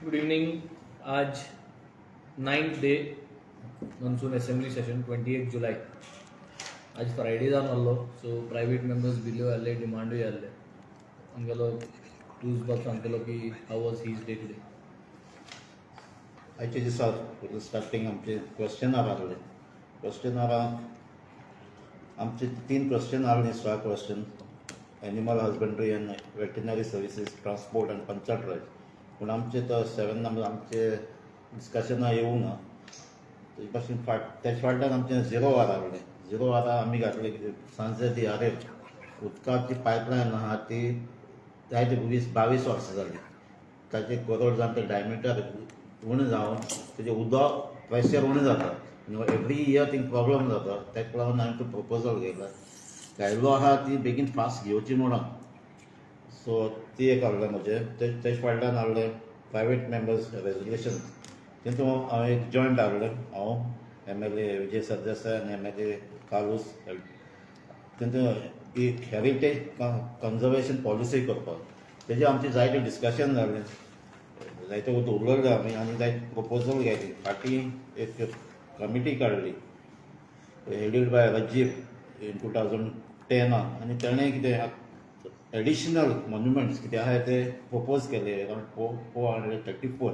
Good evening. आज 9th day monsoon assembly session 28th July. आज Friday जावन आसलो सो प्रायवेट मेंबर्स बिल्यो आहले डिमांडूय आहले. आमगेलो टूज बाब सांगतलो की हाव वॉज हीज डे टुडे. आयच्या दिसा स्टार्टींग आमचे क्वेश्चनार आहले. क्वेश्चनाराक आमचे 3 क्वेश्चन आहले. Star question animal husbandry and veterinary services, transport and panchayat raj. पूण आमचे तो 7 नंबर आमचे डिस्कशनाक येवंक ना. तेजे भाशेन तेच्या फाटल्यान आमचे 0 वरां आहले. 0 वरां आमी घातले कितें सांजे ती आरे उदकाची पायपलायन आहा ती जायते 22 वर्सां जाली. ताचे करोड जावन ते डायमिटर उणें जावन तेजें उदक प्रेशर उणें जाता. एवरी इयर थिंग प्रॉब्लम जाता. ताका लागून हांवें तो प्रपोजल घायलो आहा ती बेगीन फास्ट घेवची म्हणून. सो ती एक आहलें म्हजें. तेच्या फाटल्यान आहलें प्रायवेट मेंबर्स रेजोल्युशन. तितून हांव एक जॉयंट आहलें. हांव MLA विजय सरदेसाय आनी MLA कालूस. तितून एक हेरिटेज कन्जर्वेशन पॉलिसी करपाक तेजें आमचें जायतें डिस्कशन जालें. जायते वत उलयले आमी आनी जायते प्रपोजल घायली. फाटीं एक कमिटी काडली हेडीड बाय राजीव इन 2010 आनी ताणें कितें एडिशनल मॉन्युमेंट्स कितें आहाय ते प्रपोज केले अरावंड 434.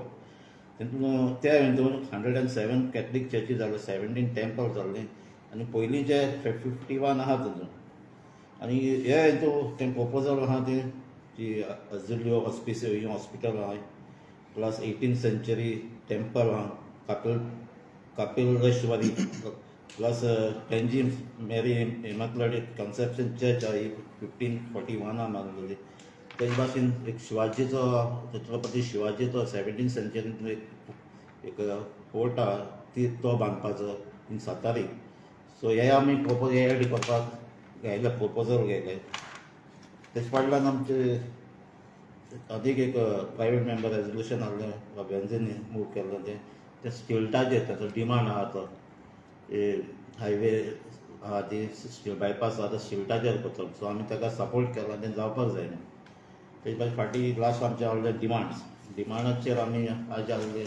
तितून त्या हितून 107 कॅथलीक चर्ची जाल्यो, 17 टेंपल जाल्लीं आनी पयलीं जे 51 आहा तितून. आनी हे हितून तें प्रपोजल आहा ती जी अजुल्यो हॉस्पिटल आहाय प्लस 18th सेंचुरी टेंपल आहा कपिलेश्वरी प्लस तेंजी मेरी इमॅक्युलेट कन्सेप्शन चर्च आहा 1541 बांदलेली. तेजे भाशेन एक शिवाजीचो छत्रपती शिवाजीचो 17th सेंचुरींतलो एक फोर्ट आहा तो बांदपाचो इन सातारी. सो हे आमी हे रेडी करपाक घायले प्रपोजल घायले. तेजे फाटल्यान आमचे आदीक एक प्रायवेट मेंबर रेजोल्युशन आहलें बेंझीन मूव केल्लें तें स्टिल्टाचेर ताचो डिमांड आहा तो हायवे आहा ती बायपास आहा तो स्टिल्टाचेर करतलो. सो आमी ताका सपोर्ट केलो आनी तें जावपाक जाय न्हू. तेजे भायर फाटीं लास्ट आमचे आहले डिमांड्साचेर आमी आज आहले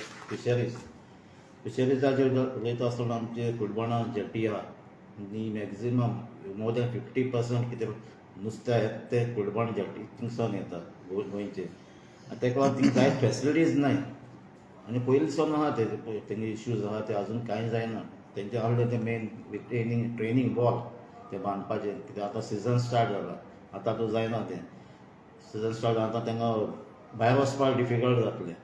फिशरीजाचेर उलयता आसतना आमचे कुडबोणा जेटी आहा आनी मॅक्झिमम मोर दॅन 50% कितें नुस्तें येता तें कुडबोण जेटी थिंगसान येता गोंयचे. आनी ताका लागून थिंग जाय फेसिलिटीज नाय आनी पयलींसान आहा तेंगे इश्यूज आहा ते आजून कांय जायना. तेंचे आहलें तें मेन ट्रेनींग वॉल तें बांदपाचें कित्याक आतां सिजन स्टार्ट जाला. आतां तो जायना तें सिजन स्टार्ट जाता तेंका भायर वचपाक डिफिकल्ट जातलें.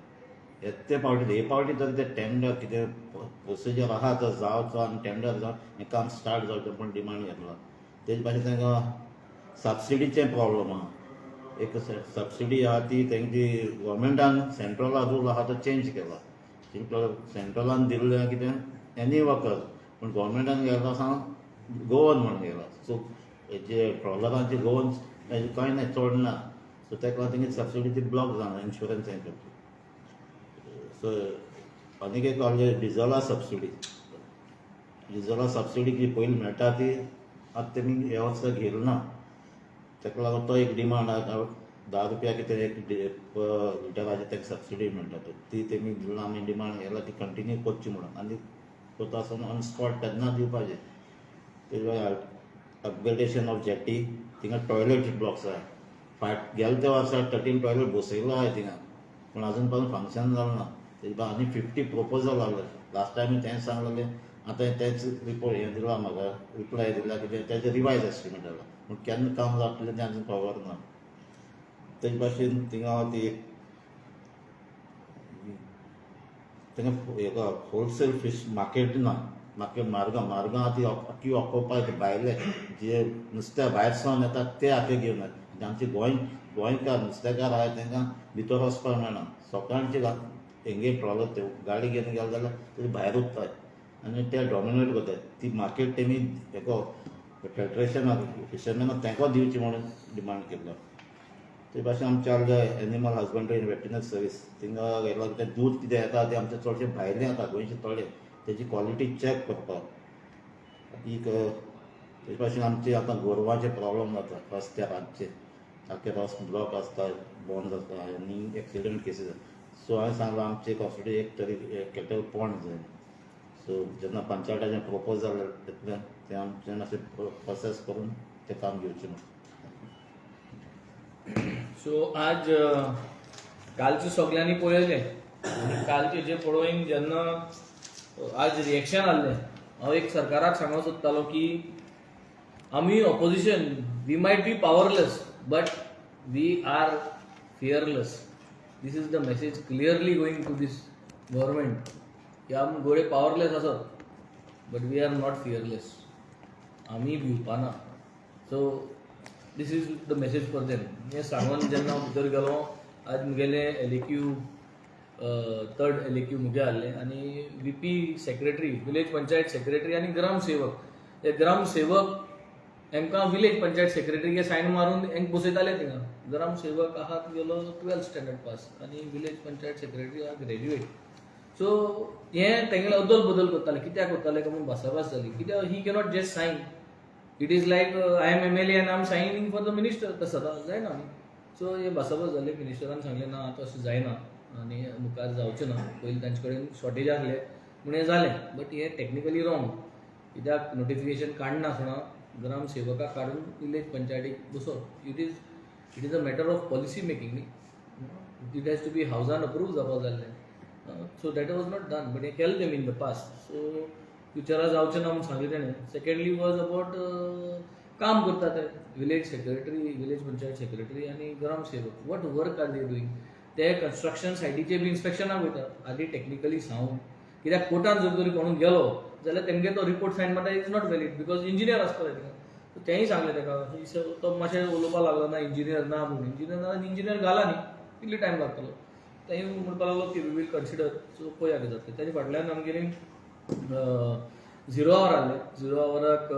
हे पावटी तरी ते टेंडर कितें प्रोसिजर आहा तो जावचो आनी टेंडर जावन हें काम स्टार्ट जावचें पूण डिमांड घेतला. तेजे भाशेन तांकां सबसिडीचें प्रॉब्लम आहा. एक सबसिडी आहा ती तेंची गव्हर्मेंटान सेंट्रल रूल आहा तो चेंज केला. सेंट्रलान दिल्लें कितें एनी वर्कर पूण गव्हर्मेंटान गेलो सांग गोवन म्हणून गेला. सो हेचे ट्रॉलरांचे गोवन हेजे कांय ना चड ना. सो ताका लागून तेंगे सबसिडी ती ब्लॉक जावना इन्शुरन्स हें करता. सो आनीक एक आहलें डिजला सबसिडी जी पयलीं मेळटा ती आतां तेमी हे वर्सा घेवना ना. ताका लागून तो एक डिमांड आहा 10 रुपया कितें एक लिटराची ताका सबसिडी मेळटा ती तेमी दिना. आमी डिमांड केला ती कंटिन्यू करची म्हणून आनी करता आसतना ऑन स्पॉट तेन्ना दिवपाचें. तेजे भायर अपग्रेडेशन ऑफ जेटी थिंगा टॉयलेट ब्लॉक्स आहा. गेल्या त्या वर्सा 13 टॉयलेट बसयलो आहाय थिंगा पूण आजून पासून फंक्शन जालें ना. तेजे भायर आनी 50 प्रपोजल आहले. लास्ट टायम तेंच सांगलेलें. आतां तेंच रिपोर्ट हें दिला म्हाका रिप्लाय दिला कितें तेजें रिवायज एस्टिमेट जाला पूण केन्ना काम जातलें तें आजून खबर ना. तेजे भाशेन थिंगा ती हेका होलसेल फीश मार्केट ना. मार्गां आहा ती अख्खी ऑक्युपाय भायले जे नुस्तें भायर सावन येतात ते आख्खे घेवन येतात. आमचे गोंयकार नुस्तेकार आहाय तांकां भितर वचपाक मेळना. सकाळचे हेंगे ट्रॉलर ते गाडी घेवन गेले जाल्यार ते भायर उत्ताय आनी ते डॉमिनेट करताय. ती मार्केट तेमी हेको फेडरेशनाक फिशरमॅनाक तांकां दिवची म्हणून डिमांड केल्लो. ते भाशेन आमचे आहले animal husbandry and veterinary service थिंगा गेलो तें दूद कितें येता तें आमचें चडशें भायलें येता गोंयचें थोडें तेजी क्वॉलिटी चॅक करपाक. एक तेजे भाशेन आमचे आतां गोरवांचे प्रॉब्लम जाता रस्त्यार रातचे आख्खे रस्तो ब्लॉक आसता बंद जाता आनी एक्सिडेंट केसीस. सो हांवें सांगलो आमची एक ऑलरेडी एक तरी केटल पॉंड जाय. सो जेन्ना पंचायताचें प्रपोजल येतलें तें आमचें अशें प्रोसेस करून तें काम घेवचें म्हणून. सो आज कालचे सगळ्यांनी पळयलें आनी कालचे जे पळोवन जेन्ना आज रिएक्शन आसलें हांव एक सरकाराक सांगूंक सोदतालो की आमी opposition we might be powerless but we are fearless. This is the message clearly going to this government की आमी गोडे पावरलेस आसत but we are not fearless. आमी भिवपाना. So this is the message for them. हें सांगून जेन्ना हांव भितर गेलो आज मुगेलें एलएक्यू थर्ड एलएक्यू मुगे आहलें आनी VP secretary village panchayat secretary आनी ग्राम सेवक हे ग्राम सेवक हांकां विलेज पंचायत सेक्रेटरीगे सायन मारून हांकां बसयताले थिंगा. ग्राम सेवक आहा तुगेलो 12th स्टँडर्ड पास आनी विलेज पंचायत सेक्रेटरी आहा ग्रॅज्युएट. सो हें तेंगेले अदल बदल करताले. कित्याक करताले काय म्हूण भासाभास जाली. कित्याक he cannot just sign. It is like I am MLA and I am signing for the minister. तसं जायना न्ही. सो हे भासाभास जाले. मिनिस्टरान सांगलें ना आतां अशें जायना आनी मुखार जावचें ना. पयलीं तांचे कडेन शॉर्टेज आसलें म्हूण हें जालें. बट हें टेक्निकली रॉंग. कित्याक नोटिफिकेशन काडना आसतना ग्राम सेवकाक काडून विलेज पंचायतीक बसोवप. It is a matter of policy making न्ही. इट हॅज टू बी हावजान अप्रूव जावपा जाल्लें. So that was not done but हें केलें तेमी इन द पास्ट. सो फ्युचराक जावचें ना म्हूण सांगलें तेणें. सेकेंडली वॉज अबावट काम करता ते village secretary village panchayat secretary आनी ग्राम सेवक. What work are they doing. ते कन्स्ट्रक्शन सायटीचे बी इन्स्पेक्शनाक वयतात. आदी टेक्निकली सावंड. कित्याक कोर्टान जर तरी कोणूय गेलो जाल्यार तेमगे तो रिपोर्ट सायन मारता is not valid because engineer आसतले थिंगा. सो तेंय सांगलें ताका. तो मातशें उलोवपा लागलो ना इंजिनियर ना म्हणून. इंजिनियर घाला न्ही कितलो टायम लागतलो. तेंय म्हणपा लागलो की वी वील कन्सिडर. सो पळया कितें जाता. ताचे फाटल्यान आमगेली 0 आवर आहले. 0 आवराक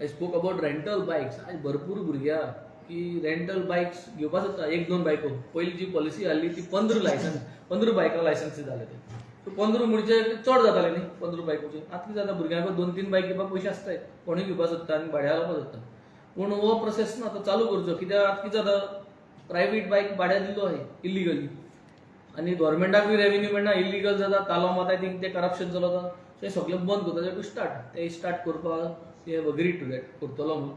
I spoke about rental bikes. आज भरपूर भुरग्यां की रेंटल बायक्स घेवपा सोदता. 1-2 बायको. पयलीं जी पॉलिसी आहली ती 15 बायकां लायसन्स जाले ते. सो 15 म्हणजे चड जाताले न्ही 15 बायकोचे. आतां कितें जाता भुरग्यांक 2-3 बायक घेवपाक पयशे आसताय. कोणूय घेवपा सोदता आनी भाड्यार लावपा सोदता. पूण हो प्रोसेस ना तो चालू करचो. कित्याक आतां कितें जाता प्रायवेट बायक भाड्यार दिलो आहे इलिगली आनी गव्हर्मेंटाक बी रेव्हेन्यू मेळना. इलिगल जाता तालो मारता थिंग ते करप्शन चलता. ते सगळें बंद करता. टू स्टार्ट ते स्टार्ट करपाक ते अग्रीड टू दॅट करतलो म्हणून.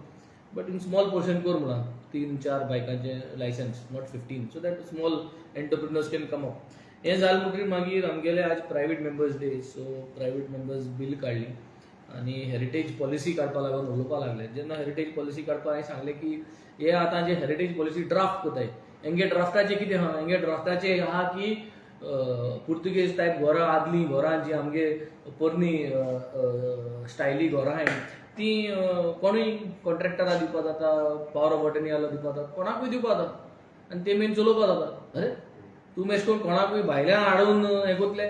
बट इन स्मॉल पोर्शन कर म्हणून 3-4 बायकांचे licence not 15. So that small entrepreneurs can come up. हें जालें म्हणटकीर मागीर आमगेले आज private members day. So private members bill काडली आनी हेरिटेज पॉलिसी काडपा लागून उलोवपा लागले. जेन्ना हेरिटेज पॉलिसी काडपा हांवें सांगलें की हे आतां जे हेरिटेज पॉलिसी ड्राफ्ट कोताय हेंगे ड्राफ्टाचे कितें आहा. हेंगे ड्राफ्टाचे आहा की पुर्तुगेज टायप घरां आदलीं घरां जी आमगे पोरणी स्टायली घरां आहाय ती कोणूय कॉन्ट्रॅक्टराक दिवपा जाता. पावर ऑफ अटर्नी आहलो दिवपा जाता. कोणाकूय दिवपा जाता आनी ते मेन चलोवपा जाता. अरे तुमी अशें करून कोणाकूय भायल्यान हाडून हें कोतले.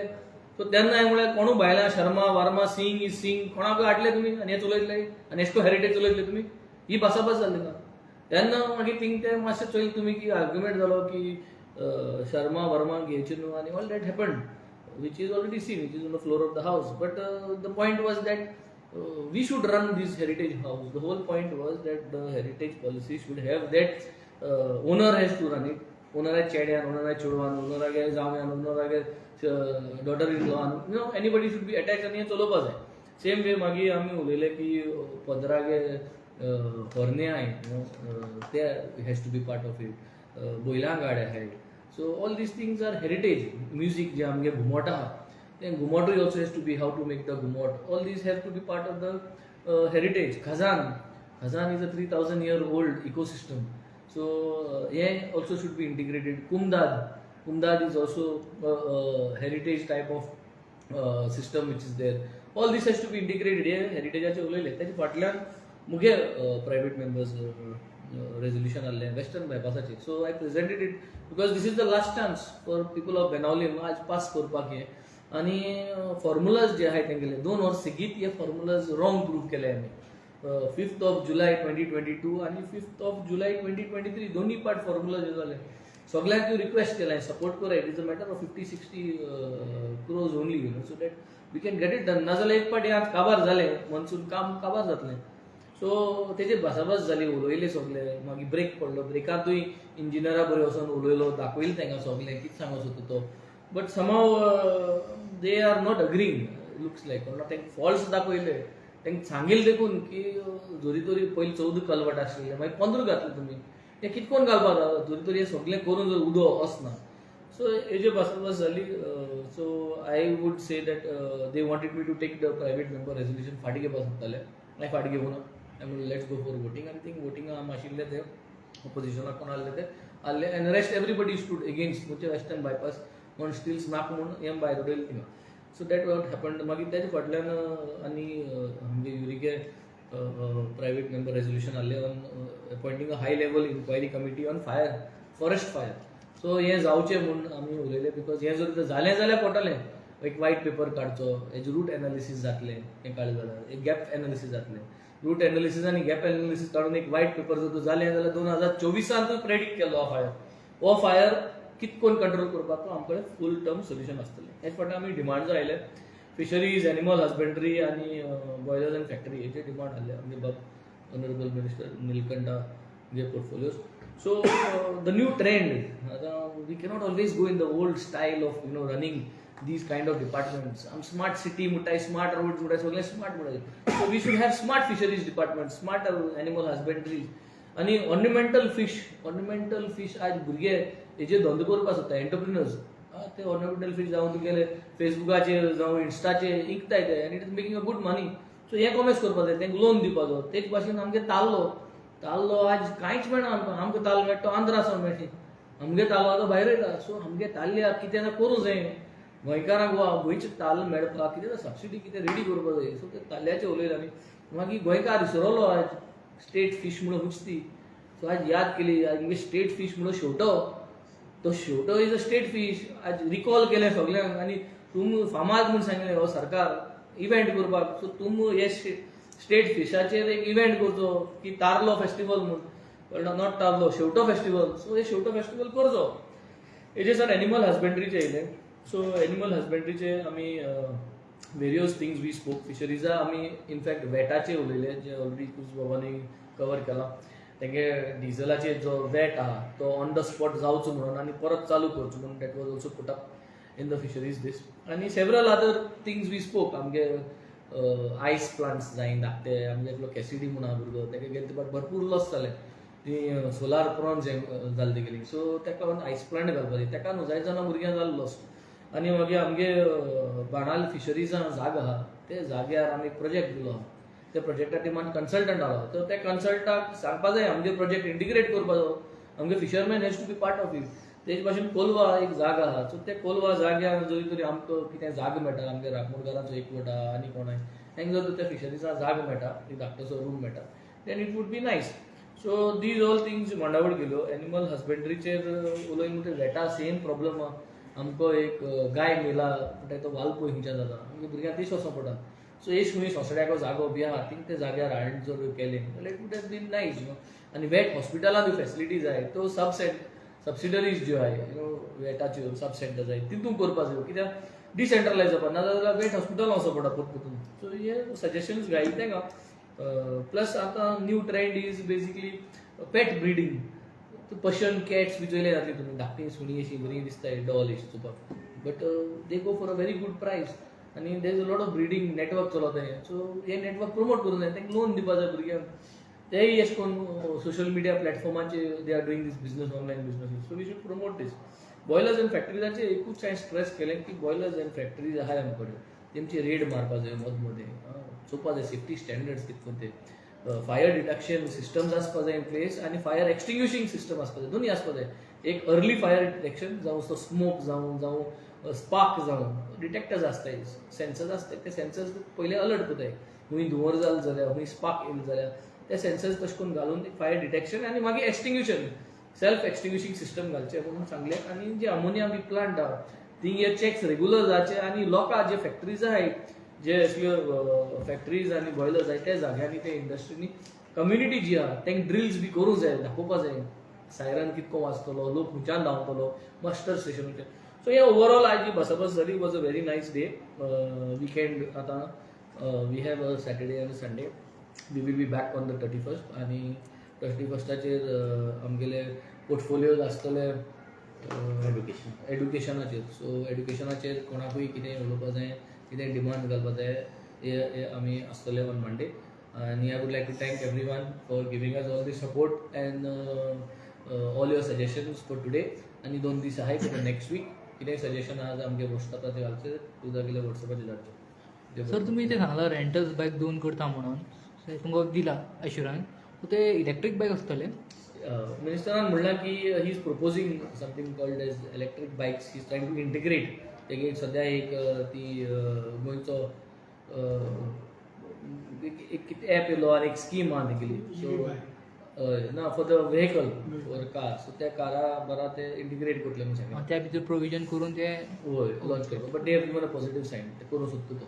सो तेन्ना हांवें म्हळ्यार कोणूय भायल्यान शर्मा वर्मा सिंग इज सिंग कोणाकूय हाडले तुमी आनी हें चलयतले आनी अशें करून हेरिटेज चलयतले तुमी. ही भासाभास जाल्ली ना. तेन्ना मागीर थिंग ते मातशें चोयलें तुमी की आर्ग्युमेंट जालो की शर्मा वर्मा घेवचे न्हू आनी all that happened which is already seen, which is on the floor of the house. But the point was that we should run this heritage house. The whole point was that the heritage policy should have that owner has to run it. Owner has chedyan, owner has chudwan, owner has जावयान, owner has daughter-in-law. You know, anybody should be attached and हे चलोवपा जाय. Same way मागीर आमी उलयले की पदरागे horne आहाय, ते has to be part of it. बोयलां गाडे आहाय. So all these things are heritage. Music जे आमगे घुमट आहा then घुमट also has to be how to make the घुमट. All these have to be part of the heritage. Khazan is a 3000-year-old ecosystem. So yeah, also should be integrated. Kumdad is also a heritage type of system which is there. All this has to be integrated. Yeah, heritage चे उलयले ताचे फाटल्यान मुगे private members resolution आसलें western बायपासाचेर. So I presented it because this is the last chance for people of Benaulim आज pass करपाक हें. आनी फॉर्मुलाज जे आहाय तेंगेले 2 वर्स सेगीत हे फॉर्मुलाज रॉंग प्रूव केले आमी. 5th of July 2022 आनी 5th of July 2023 दोन्ही पार्ट फॉर्मुला जे जाले. सगळ्यांक रिक्वेस्ट केलाय सपोर्ट करा. It is a matter of 50-60 crores only you know so that we can get it done. नाजाल्यार एक पाटी आज काबार जालें मनसून काम काबार जातलें. सो तेजे भासाभास जाली उलयले सगळे. मागीर ब्रेक पडलो. ब्रेकांतूय इंजिनियरा बरें वचोन उलयलो दाखयलें तांकां सगळें कितें सांगो सोदता तो. But some of they are not agreeing looks like तांकां फॉल्स दाखयले तांकां सांगिल्लें देखून की जोरी तोरी पयलीं 14 कलवट आशिल्ले मागीर 15 घातले तुमी हें कितकोन घालपाक जोरी तोरी हें सगळें करून जर उदो वचना सो हेजे भासाभास जाली so I would say that they wanted me to take the private member resolution फाटीं घेवपाक सोदताले हांवें फाटीं घेवना हांवें लेट्स गो फॉर वोटींग आनी थिंक वोटिंगा आम आशिल्ले ते ऑपोजिशनाक कोण आहले ते आहले and rest everybody stood against म्हणजे वेस्टर्न बायपास म्हण स्टिल्स नाक म्हूण हें भायर उडयलें थिंगा सो दॅट वॉट हॅपन्ड मागीर तेजे फाटल्यान आनी आमगे युरिके प्रायवेट मेंबर रेजोल्युशन आहलें on appointing a high level inquiry committee on fire forest fire so हें जावचें म्हूण आमी उलयले बिकॉज हें जर जालें जाल्यार पडटलें एक वायट पेपर काडचो हेजें रूट एनालिसीस जातलें हें काडलें जाल्यार एक गॅप एनालिसीस जातलें रूट एनालिसीस आनी गॅप एनालिसीस काडून एक वायट पेपर जर जालें जाल्यार 2024 प्रेडिक्ट केल्लो हो फायर कितकोन कंट्रोल करपाक तो आमकडे फूल टर्म सोल्युशन आसतलें हेच फावटी आमी डिमांड आयले फिशरीज एनिमल हजबंड्री आनी बॉयलर्स एंड फॅक्टरी हेचे डिमांड आसले आमगे बाब ऑनरेबल मिनिस्टर नीलकंठा गे portfolios so the new trend आतां we cannot always go in the old style of running these kind of departments. Smart city mutai, smart roads mutai, सगळे smart mutai. So we should have smart fisheries department, smart animal husbandry. आणि ornamental fish आज भुरगे हेजे धंदो करपाक सोदता entrepreneurs ते ornamental fish जावं तुगेले फेसबुकाचेर जावं इन्स्टाचेर विकताय ते आनी it is making a good money so हे कॉमर्स करपाक जाय तांकां लोन दिवपाचो तेच भाशेन आमगे ताल्लो आज कांयच मेळना आमकां ताल्लो मेळटा तो आंध्रासून मेळटा आमगे ताल्लो आतां भायर येता सो आमगे ताल्ल्याक कितें करूं जाय गोंयकारांक गोंयचे ताल्लो मेळपाक कितें सबसिडी कितें रेडी करपाक जाय सो ते ताल्ल्याचें उलयलें आमी मागीर गोंयकार विसरलो आज स्टेट फीश म्हणून नुस्ती सो आज याद केली आज आमगे स्टेट फीश म्हणून शेवटो तो शेवटो इज अ स्टेट फीश आज रिकॉल केलें सगळ्यांक आनी तुमी फामाद म्हणून सांगलें हो सरकार इव्हेंट करपाक सो तुमी हे स्टेट फिशाचेर एक इव्हेंट करचो की तारलो फेस्टिवल म्हणून कळना नॉट तारलो शेवटो फेस्टिवल सो हे शेवटो फेस्टिवल करचो हेजे सर एनिमल हजबंड्रीचे येयले सो एनिमल हजबंड्रीचे आमी वेरियस थिंग्स वी स्पोक फिशरीजा आमी इनफॅक्ट वेटाचे उलयले जे ऑलरेडी कुस बाबांनी कवर केला तेंगे डिझलाचे जो वेट आहा तो ऑन द स्पॉट जावचो म्हणून आनी परत चालू करचो म्हणून that was also put up in the fisheries these आनी several other things we spoke आमगे आयस प्लांट्स जायन धाकटे आमगे एकलो कॅसिडी म्हणून आहा भुरगो तेका गेले तुका भरपूर लॉस जाले ती सोलार प्रॉन्स जाले तेगेली सो तेका आयस प्लांट घालपाक जाय तेका न्हू जायत जाणां भुरग्यां जालो लॉस आनी मागीर आमगे बाणाल फिशरीजां जागा आहा ते जाग्यार आमी प्रोजेक्ट दिलो त्या प्रोजेक्टा टिमान कन्सल्टंट आलो तर त्या कन्सल्टाक सांगपा जाय आमगे प्रोजेक्ट इंटिग्रेट करपाचो आमगे fisherman has to be part of it तेज भाशेन कोलवा एक जागा आहा सो ते कोलवा जाग्यार जरी तरी आमकां कितें जाग मेळटा आमगे राखणदाराचो एकवट आहा आनी कोणाय तांकां जर त्या फिशरीजां जाग मेळटा एक धाकटोसो रूम मेळटा then it would be nice so these all things मांडावळ गेल्यो एनिमल हजबंड्रीचेर उलयन म्हणटा वेटा सेम प्रॉब्लम आहा आमकां एक गाय मेला म्हणटा तो वालपो हिंच्यान जाता आमगे भुरग्यांक तीच वचों पडटा सो एक खंय सोंसड्याको जागो बी आहा थिंक ते जाग्यार हाडून जर केलें जाल्यार it would have been nice आनी वेट हॉस्पिटलां बी फेसिलिटी जाय तो सबसिडरीज ज्यो आहाय वेटाच्यो सब सेंटर जाय तितून करपाक जाय कित्याक डिसेंट्रलायज जावपा ना जाल्यार वेट हॉस्पिटल वचों पडटा परतून सो हे सजेशन्स घायले तांकां प्लस आतां new trend is basically pet breeding Persian cats बी चोयले जातली तुमी धाकटी सुणी अशी बरी दिसताय डॉल अशी चोवपाक but they go for a very good price आनी there is a lot of breeding network चलता हें सो हे नेटवर्क प्रमोट करूंक जाय तांकां लोन दिवपा जाय भुरग्यांक तेय अशें करून सोशल मिडिया प्लॅटफॉर्माचेर they are doing this business online businesses so we should promote these boilers and फॅक्टरीजाचेर एकूच हांवें स्ट्रेस केलें की बॉयलर्स एंड फॅक्टरीज आहाय आमचे कडेन तेमची रेड मारपा जाय मद मदें चोवपा जाय सेफ्टी स्टँडर्ड्स कितको ते फायर डिटेक्शन सिस्टम्स आसपा जाय इन प्लेस आनी फायर एक्सटिंग्विशींग सिस्टम आसपा जाय दोनूय आसपा जाय एक अर्ली फायर डिटेक्शन जावं तो स्मोक जावं स्पार्क जावं डिटेक्टर्स आसताय सेन्सर्स आसताय ते सेन्सर्स पयले अलर्ट करताय खंय धुंवर जाल जाल्यार खंय स्पार्क येयले जाल्यार ते सेन्सर्स तशें करून घालून फायर डिटेक्शन आनी मागीर एक्सटिंग्विशन सेल्फ एक्सटिंग्विशींग सिस्टम घालचें म्हणून सांगलें आनी जे अमोनिया बी प्लांट आहा ती हे चॅक्स रेगुलर जावचे आनी लोकां जे फॅक्टरीज आहाय जे असल्यो फॅक्टरीज आनी बॉयलर्स आहाय त्या जाग्यांनी ते इंडस्ट्रीनी कम्युनिटी जी आहा तांकां ड्रिल्स बी करूंक जाय दाखोवपा जाय सायरन कितको वाजतलो लोक खंयच्यान धांवतलो मस्टर स्टेशनाचेर सो हे ओवरऑल आयजी बसाबस जाली was a very nice day weekend आतां वी हॅव अ सॅटर्डे आनी Sunday we will be back on the 31st आनी 31स्टाचेर आमगेले पोर्टफोलियोज आसतले एड्युकेशन एड्युकेशनाचेर. सो एड्युकेशनाचेर कोणाकूय कितें उलोवपा जाय, कितें डिमांड घालपा जाय, हे आमी आसतले ऑन मंडे. आनी I would like to thank every one for giving us all the support and all your suggestions for today. आनी 2 दीस आहाय फॉर नेक्स्ट वीक. कितेंय सजेशन आहा आमगे वॉट्सएपार ते घालचे, तूं जाल्यार वॉट्सएपाचेर धाडचे. सर तुमी ते सांगला रेंटल्स बायक 2 करता म्हणून तुमकां दिला एश्युरन्स. सो ते इलेक्ट्रीक बायक आसतले. मिनिस्टरान म्हणलां की he is proposing something called as electric bikes. He is trying to integrate. तेगे सद्या एक ती गोंयचो एक एप येयलो आनी एक स्कीम आहा तेगेली. सो ना for the vehicle for car. So त्या कारा बरा ते इंटिग्रेट करतले म्हणून सांगलें. त्या भितर प्रोविजन करून ते होय लॉन्च करता. But they have given a positive sign. ते करूं सोदता तो.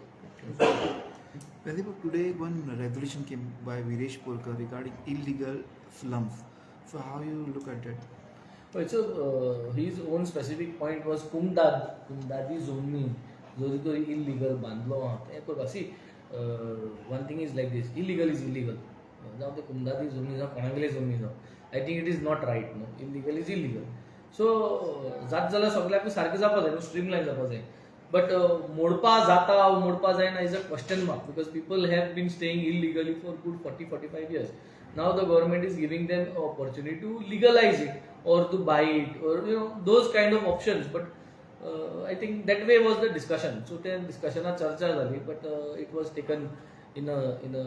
Pradip, today one resolution came by Viresh Polkar regarding illegal slums. So how you look at that? So his own specific point was कुमदादी झोनी जो तो illegal बांधलो हा ते करपा. See one thing is like this, illegal is illegal. जावं ते कुमदादी झोनी जावं कोणागेले झोनी जावं, I think it is not right न्हू. Illegal is illegal. सो जात जाल्यार सगळ्याक सारकें जावपा जाय न्हू, स्ट्रीमलायन जावपा जाय. बट मोडपा जाता मोडपा जायना is a question mark, because people have been staying illegally for good 40-45 years. Now the government is giving them an opportunity to legalize it or to buy it or those kind of options. But I think that way was the discussion. So then discussion charcha zali, but it was taken in a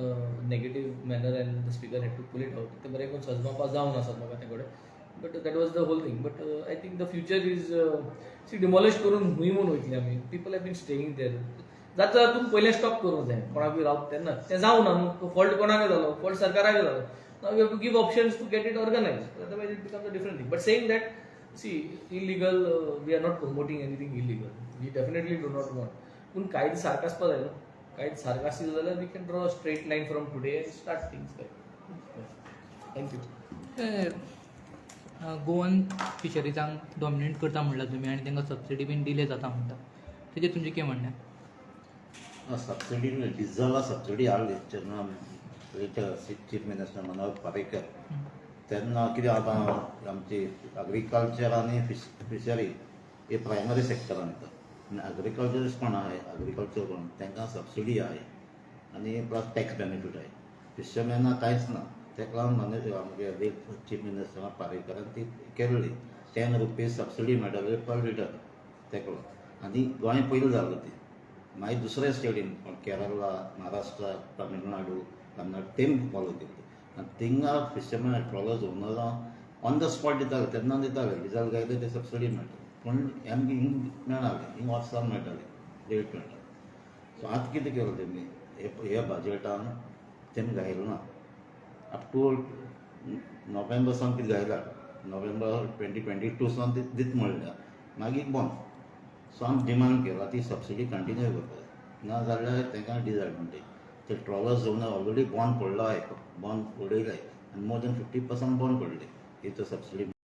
negative manner and the speaker had to pull it out. ते बरे कोण सजमापा जावन आसात म्हाका ते कडेन. But that was the whole thing. But I think the future is demolish करून हुई म्हणून वयतले आमी. People have been staying there. जाता तूं पयलें स्टॉप करूंक जाय कोणाकूय रावता तेन्ना. तें जावं ना न्हू. फॉल्ट कोणाकूय जालो, फॉल्ट सरकाराकूय जालो. Now we have to give options to get it organized. Otherwise it becomes a different thing. But saying that, see, illegal, we are not promoting anything illegal. We definitely do not want. पूण कायदो सारको आसपा जाय न्हू. कायदो सारको आसलो जाल्यार we can draw a straight line from today and start things like. Thank you. Goan फिशरीजांक डॉमिनेट करता म्हणला तुमी आनी तांकां सबसिडी बीन दिले जाता म्हणटा. तेजेर तुमचें कितें म्हणणें? सबसिडी डिझेला सबसिडी हाडली जेन्ना चीफ मिनिस्टर मनोहर पर्रीकर तेन्ना कितें आतां आमची एग्रीकल्चर आनी फिशरी हे प्रायमरी सेक्टरान येता. आनी एग्रीकल्चर कोण आहाय, एग्रीकल्चर कोण तांकां सबसिडी आहाय आनी प्लस टॅक्स बेनिफीट आहाय. फिशरमॅनाक कांयच ना. ताका लागून आमगे चीफ मिनिस्टर पर्रीकरान ती केल्ली. ₹10 सबसिडी मेळटली पर लिटर ताका लागून. आनी गोंय पयलीं जालो ती. मागीर दुसरे स्टेटीन केरला, महाराष्ट्र, तामिळनाडू, कर्नाटक तेम फॉलो केली. आनी थिंगा फिशरमॅन ट्रॉलर्स ओनरां ऑन द स्पॉट दिताले. तेन्ना दिताले डिझल घायले ते सबसिडी मेळटाली. पूण आमगे हिंग मेळनाले. हिंग वर्सान मेळटाली, डेट मेळटाली. सो आतां कितें केलें तेमी हे बजेटान तेमी घायलो ना. अप टू नोव्हेंबर सावन कितें घायला. नोव्हेंबर 2022 सावन दित म्हणल्या मागीर बंद. सो आमी डिमांड केला ती सबसिडी कंटिन्यू करपाक. ना जाल्यार तांकां डिसएडवांटेज. ते ट्रॉलर्स जावन ऑलरेडी बंद पडलो आहाय. बंद उडयले आनी मोर दॅन 50% बंद पडले. ही तो सबसिडी